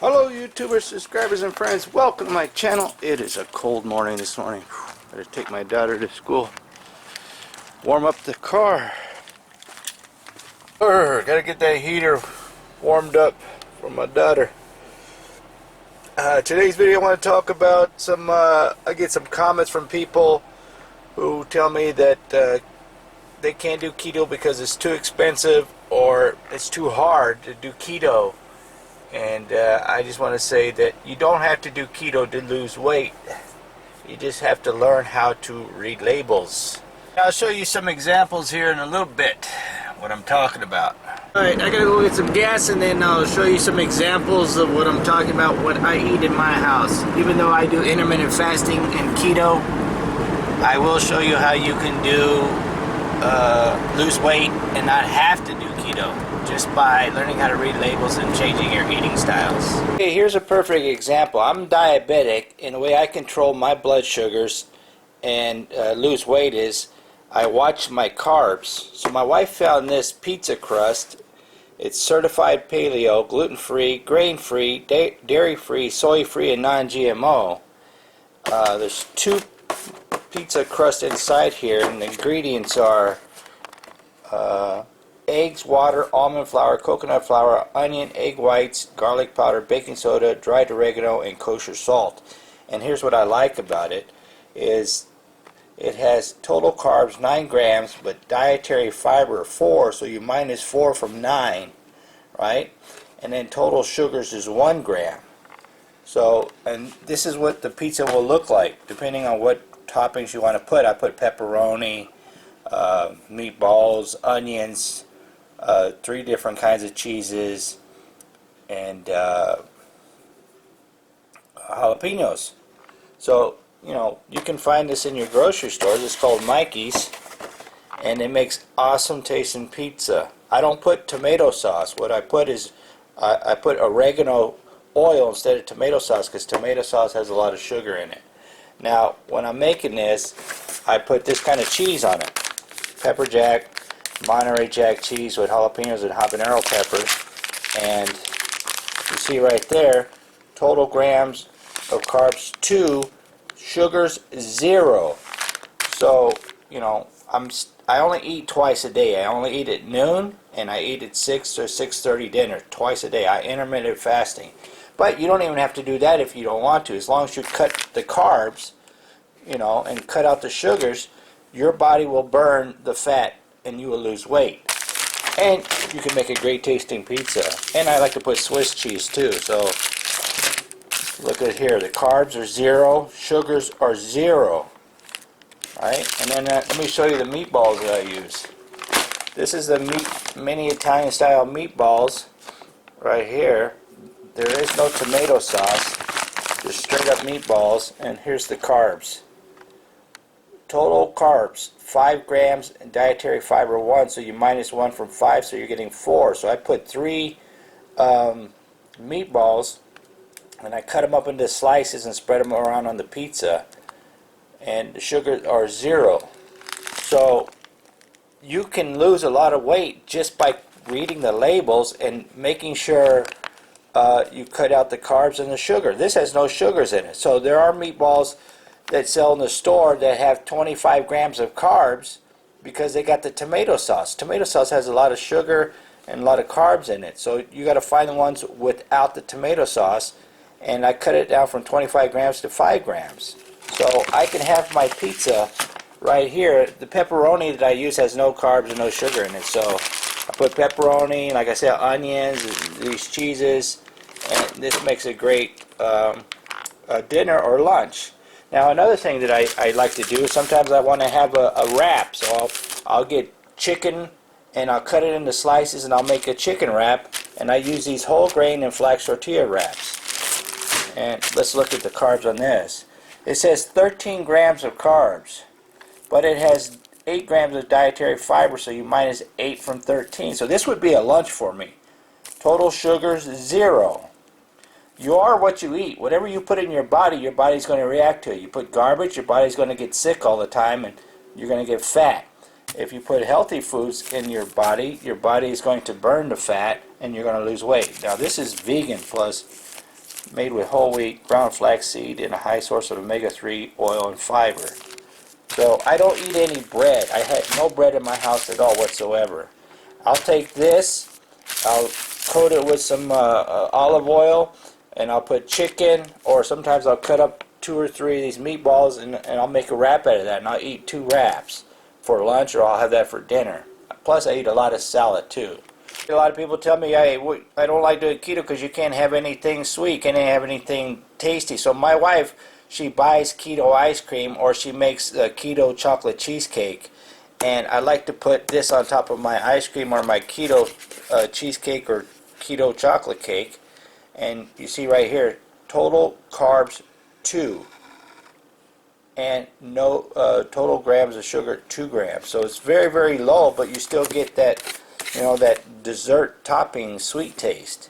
Hello YouTubers, subscribers and friends, welcome to my channel. It is a cold morning this morning. Better take my daughter to school. Warm up the car. Gotta get that heater warmed up for my daughter. Today's video I want to talk about some, I get some comments from people who tell me that they can't do keto because it's too expensive or it's too hard to do keto. And I just want to say that you don't have to do keto to lose weight. You just have to learn how to read labels. I'll show you some examples here in a little bit, what I'm talking about. Alright, I gotta go get some gas and then I'll show you some examples of what I'm talking about, what I eat in my house. Even though I do intermittent fasting and keto, I will show you how you can do lose weight and not have to do keto, just by learning how to read labels and changing your eating styles. Okay, here's a perfect example. I'm diabetic, and the way I control my blood sugars and lose weight is I watch my carbs. So my wife found this pizza crust. It's certified paleo, gluten-free, grain-free, dairy-free, soy-free, and non-GMO. There's two pizza crust inside here, and the ingredients are eggs, water, almond flour, coconut flour, onion, egg whites, garlic powder, baking soda, dried oregano, and kosher salt. And here's what I like about it is it has total carbs 9 grams, but dietary fiber 4, so you minus 4 from 9, right? And then total sugars is 1 gram. So, and this is what the pizza will look like, depending on what toppings you want to put. I put pepperoni, meatballs, onions, 3 different kinds of cheeses, and jalapenos. So, you know, you can find this in your grocery stores. It's called Mikey's, and it makes awesome tasting pizza. I don't put tomato sauce. What I put is I put oregano oil instead of tomato sauce, because tomato sauce has a lot of sugar in it. Now, when I'm making this, I put this kind of cheese on it. Pepper jack, Monterey Jack cheese with jalapenos and habanero peppers. And you see right there, total grams of carbs 2, sugars 0. So, you know, I only eat twice a day. I only eat at noon, and I eat at 6 or 6:30 dinner, twice a day. I intermittent fasting. But you don't even have to do that if you don't want to. As long as you cut the carbs, you know, and cut out the sugars, your body will burn the fat and you will lose weight. And you can make a great tasting pizza. And I like to put Swiss cheese too. So look at here, the carbs are 0, sugars are 0. Right? And then let me show you the meatballs that I use. This is the mini Italian style meatballs right here. There is no tomato sauce, just straight up meatballs, and here's the carbs. Total carbs, 5 grams, and dietary fiber 1, so you minus 1 from 5, so you're getting 4. So I put 3 meatballs, and I cut them up into slices and spread them around on the pizza, and the sugars are 0. So you can lose a lot of weight just by reading the labels and making sure you cut out the carbs and the sugar. This has no sugars in it. So there are meatballs that sell in the store that have 25 grams of carbs because they got the tomato sauce. Tomato sauce has a lot of sugar and a lot of carbs in it. So you got to find the ones without the tomato sauce. And I cut it down from 25 grams to 5 grams. So I can have my pizza right here. The pepperoni that I use has no carbs and no sugar in it. So I put pepperoni, like I said, onions, these cheeses, and this makes a great dinner or lunch. Now another thing that I like to do, sometimes I want to have a wrap, so I'll get chicken and I'll cut it into slices and I'll make a chicken wrap, and I use these whole grain and flax tortilla wraps. And let's look at the carbs on this. It says 13 grams of carbs, but it has 8 grams of dietary fiber, so you minus 8 from 13. So this would be a lunch for me. Total sugars 0. You are what you eat. Whatever you put in your body's going to react to it. You put garbage, your body's going to get sick all the time, and you're going to get fat. If you put healthy foods in your body is going to burn the fat, and you're going to lose weight. Now this is vegan plus made with whole wheat, ground flaxseed, and a high source of omega-3 oil and fiber. So I don't eat any bread. I had no bread in my house at all whatsoever. I'll take this, I'll coat it with some olive oil, and I'll put chicken, or sometimes I'll cut up 2 or 3 of these meatballs, and I'll make a wrap out of that, and I'll eat 2 wraps for lunch, or I'll have that for dinner. Plus I eat a lot of salad too. A lot of people tell me I don't like doing keto because you can't have anything sweet, can't have anything tasty. So my wife, she buys keto ice cream, or she makes keto chocolate cheesecake, and I like to put this on top of my ice cream or my keto cheesecake or keto chocolate cake. And you see right here, total carbs 2, and no total grams of sugar 2 grams. So it's very, very low, but you still get that, you know, that dessert topping sweet taste.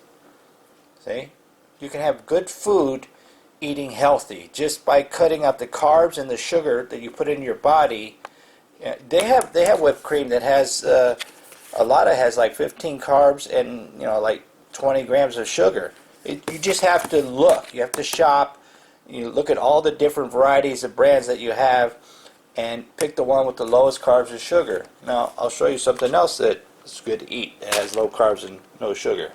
See, you can have good food eating healthy just by cutting out the carbs and the sugar that you put in your body. They have whipped cream that has a lot of has like 15 carbs and, you know, like 20 grams of sugar. You just have to look. You have to shop. You look at all the different varieties of brands that you have and pick the one with the lowest carbs and sugar. Now I'll show you something else that's good to eat that has low carbs and no sugar.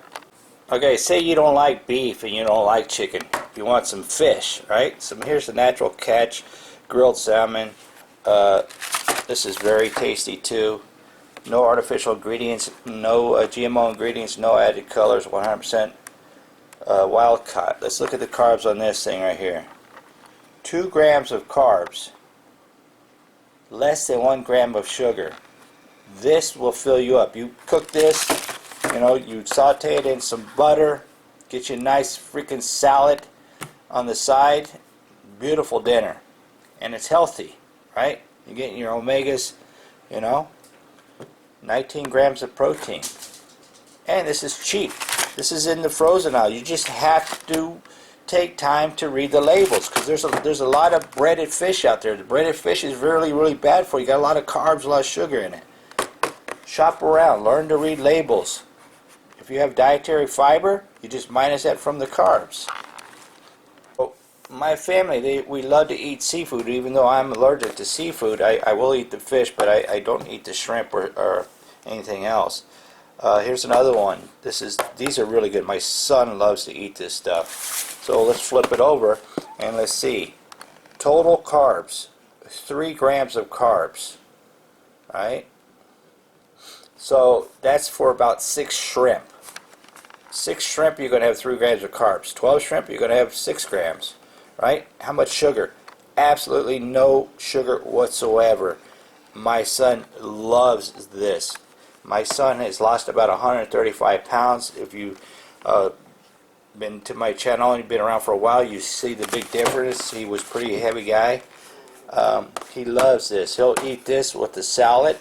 Okay, say you don't like beef and you don't like chicken. You want some fish, right? So here's the Natural Catch grilled salmon. This is very tasty too. No artificial ingredients, no GMO ingredients, no added colors, 100% wild caught. Let's look at the carbs on this thing right here. 2 grams of carbs, less than 1 gram of sugar. This will fill you up. You cook this, you know, you saute it in some butter, get you a nice freaking salad on the side, beautiful dinner. And it's healthy, right? You're getting your omegas, you know, 19 grams of protein. And this is cheap. This is in the frozen aisle. You just have to take time to read the labels, because there's a lot of breaded fish out there. The breaded fish is really, really bad for you. You got a lot of carbs, a lot of sugar in it. Shop around. Learn to read labels. If you have dietary fiber, you just minus that from the carbs. My family, we love to eat seafood. Even though I'm allergic to seafood, I will eat the fish, but I don't eat the shrimp or anything else. Here's another one. These are really good. My son loves to eat this stuff. So let's flip it over and let's see. Total carbs, 3 grams of carbs. Right? So that's for about 6 shrimp. 6 shrimp, you're going to have 3 grams of carbs. 12 shrimp, you're going to have 6 grams. Right? How much sugar? Absolutely no sugar whatsoever. My son loves this. My son has lost about 135 pounds. If you've been to my channel and you've been around for a while, you see the big difference. He was a pretty heavy guy. He loves this. He'll eat this with the salad,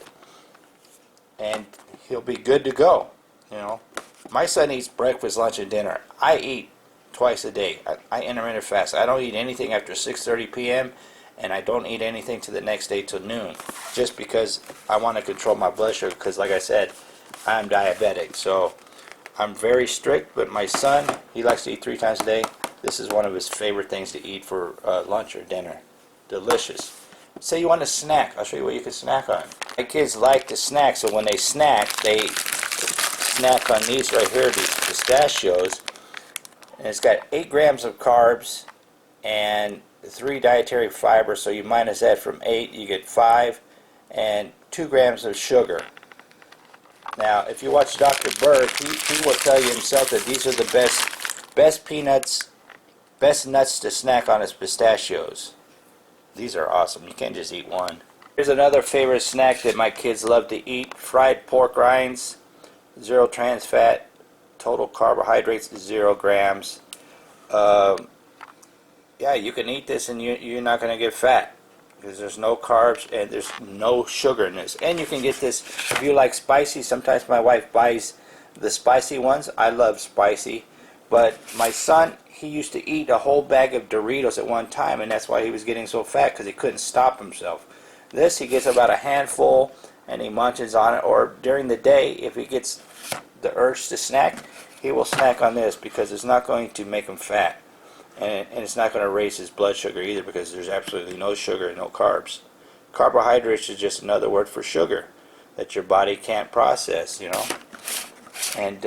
and he'll be good to go. You know, my son eats breakfast, lunch, and dinner. I eat twice a day. I intermittent fast. I don't eat anything after 6:30 p.m. and I don't eat anything to the next day till noon, just because I want to control my blood sugar, because like I said, I'm diabetic. So I'm very strict, but my son, he likes to eat 3 times a day. This is one of his favorite things to eat for lunch or dinner. Delicious. Say you want a snack. I'll show you what you can snack on. My kids like to snack, so when they snack on these right here, these pistachios. And it's got 8 grams of carbs and 3 dietary fibers, so you minus that from 8, you get 5, and 2 grams of sugar. Now, if you watch Dr. Berg, he will tell you himself that these are the best peanuts, best nuts to snack on is pistachios. These are awesome. You can't just eat one. Here's another favorite snack that my kids love to eat: fried pork rinds, 0 trans fat, total carbohydrates 0 grams. Yeah, you can eat this and you're not going to get fat, because there's no carbs and there's no sugar in this. And you can get this if you like spicy. Sometimes my wife buys the spicy ones. I love spicy, but my son, he used to eat a whole bag of Doritos at one time, and that's why he was getting so fat, because he couldn't stop himself. This, he gets about a handful and he munches on it, or during the day, if he gets the urge to snack, he will snack on this, because it's not going to make him fat. and it's not going to raise his blood sugar either, because there's absolutely no sugar and no carbs. Carbohydrates is just another word for sugar that your body can't process, you know. And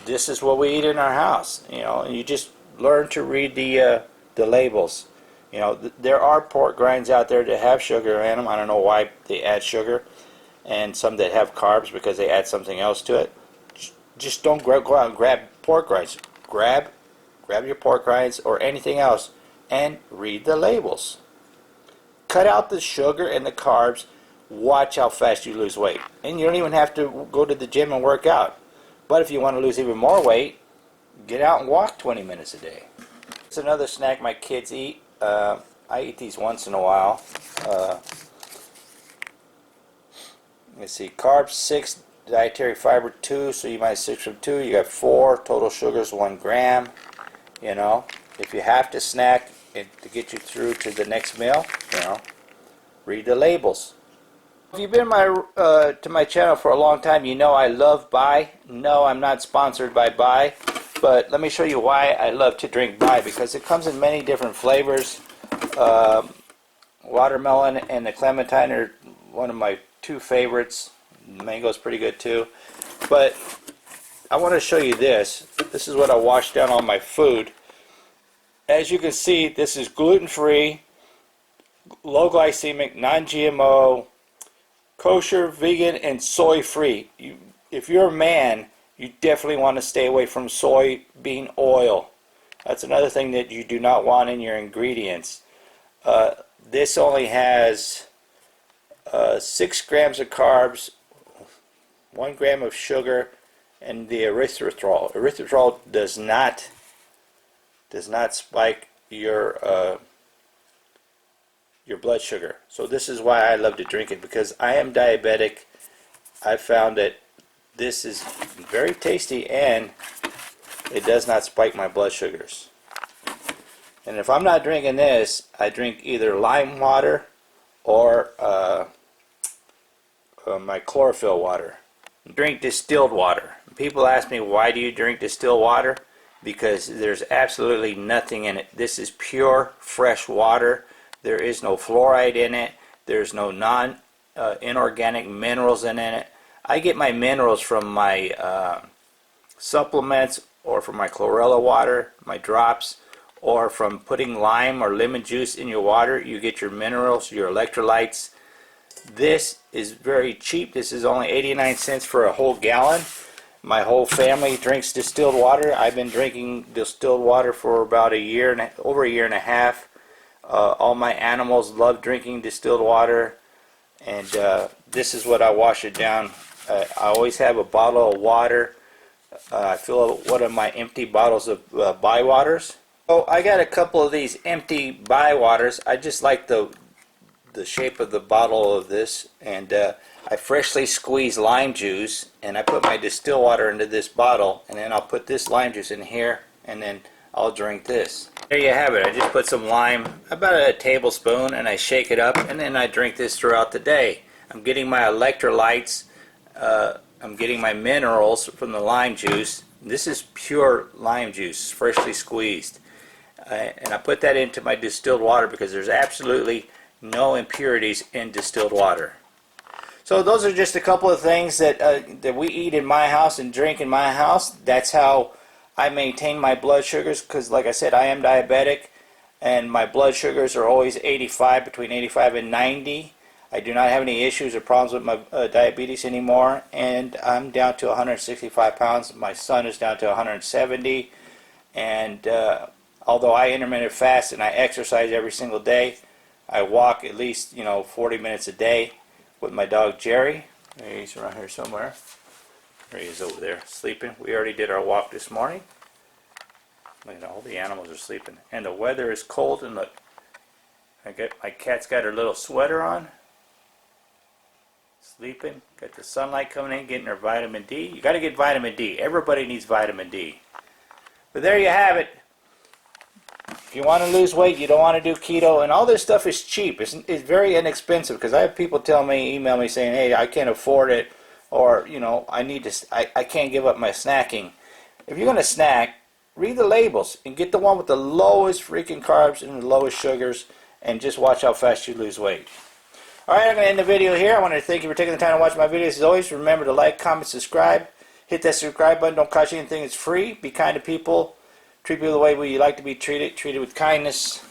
this is what we eat in our house, you know. And you just learn to read the labels. You know, there are pork grinds out there that have sugar in them. I don't know why they add sugar, and some that have carbs because they add something else to it. Just don't go out and grab pork grinds. Grab your pork rinds or anything else and read the labels. Cut out the sugar and the carbs. Watch how fast you lose weight. And you don't even have to go to the gym and work out. But if you want to lose even more weight, get out and walk 20 minutes a day. It's another snack my kids eat. I eat these once in a while. Let's see, carbs 6, dietary fiber 2, so you minus 6 from 2, you got 4, total sugars 1 gram. You know, if you have to snack to get you through to the next meal, you know, read the labels. If you've been to my channel for a long time, you know I love Bai. No, I'm not sponsored by Bai, but let me show you why I love to drink Bai, because it comes in many different flavors. Watermelon and the clementine are one of my 2 favorites. Mango is pretty good too. But I want to show you this. This is what I wash down all my food. As you can see, this is gluten-free, low glycemic, non-GMO, kosher, vegan, and soy-free. If you're a man, you definitely want to stay away from soybean oil. That's another thing that you do not want in your ingredients. This only has 6 grams of carbs, 1 gram of sugar, and the erythritol. Erythritol does not spike your blood sugar. So this is why I love to drink it, because I am diabetic. I found that this is very tasty and it does not spike my blood sugars. And if I'm not drinking this, I drink either lime water or my chlorophyll water. Drink distilled water. People ask me, why do you drink distilled water? Because there's absolutely nothing in it. This is pure fresh water. There is no fluoride in it. There's no inorganic minerals in it. I get my minerals from my supplements, or from my chlorella water, my drops, or from putting lime or lemon juice in your water. You get your minerals, your electrolytes. This is very cheap. This is only 89 cents for a whole gallon. My whole family drinks distilled water. I've been drinking distilled water for about over a year and a half. All my animals love drinking distilled water, and this is what I wash it down. I always have a bottle of water. I fill one of my empty bottles of Bai waters. So I got a couple of these empty Bai waters. I just like the shape of the bottle of this, and I freshly squeeze lime juice, and I put my distilled water into this bottle, and then I'll put this lime juice in here, and then I'll drink this. There you have it. I just put some lime, about a tablespoon, and I shake it up, and then I drink this throughout the day. I'm getting my electrolytes, I'm getting my minerals from the lime juice. This is pure lime juice, freshly squeezed. And I put that into my distilled water because there's absolutely no impurities in distilled water. So those are just a couple of things that we eat in my house and drink in my house. That's how I maintain my blood sugars, because like I said, I am diabetic, and my blood sugars are always 85, between 85 and 90. I do not have any issues or problems with my diabetes anymore, and I'm down to 165 pounds. My son is down to 170, and although I intermittent fast and I exercise every single day, I walk at least 40 minutes a day with my dog Jerry. He's around here somewhere. There he is over there sleeping. We already did our walk this morning. Look at all the animals are sleeping, and the weather is cold. And look, my cat's got her little sweater on, sleeping. Got the sunlight coming in, getting her vitamin D. You got to get vitamin D. Everybody needs vitamin D. But there you have it. If you want to lose weight, you don't want to do keto, and all this stuff is cheap. It's very inexpensive, because I have people email me saying, hey, I can't afford it, or I can't give up my snacking. If you're going to snack, read the labels and get the one with the lowest freaking carbs and the lowest sugars, and just watch how fast you lose weight. Alright, I'm going to end the video here. I want to thank you for taking the time to watch my videos. As always, remember to like, comment, subscribe. Hit that subscribe button. Don't cost you anything. It's free. Be kind to people. Treat people the way you like to be treated. Treat it with kindness.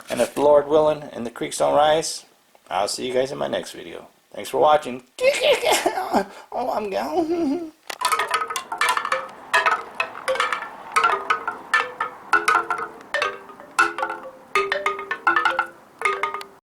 And if the Lord willing and the creeks don't rise, I'll see you guys in my next video. Thanks for watching. Oh, I'm gone.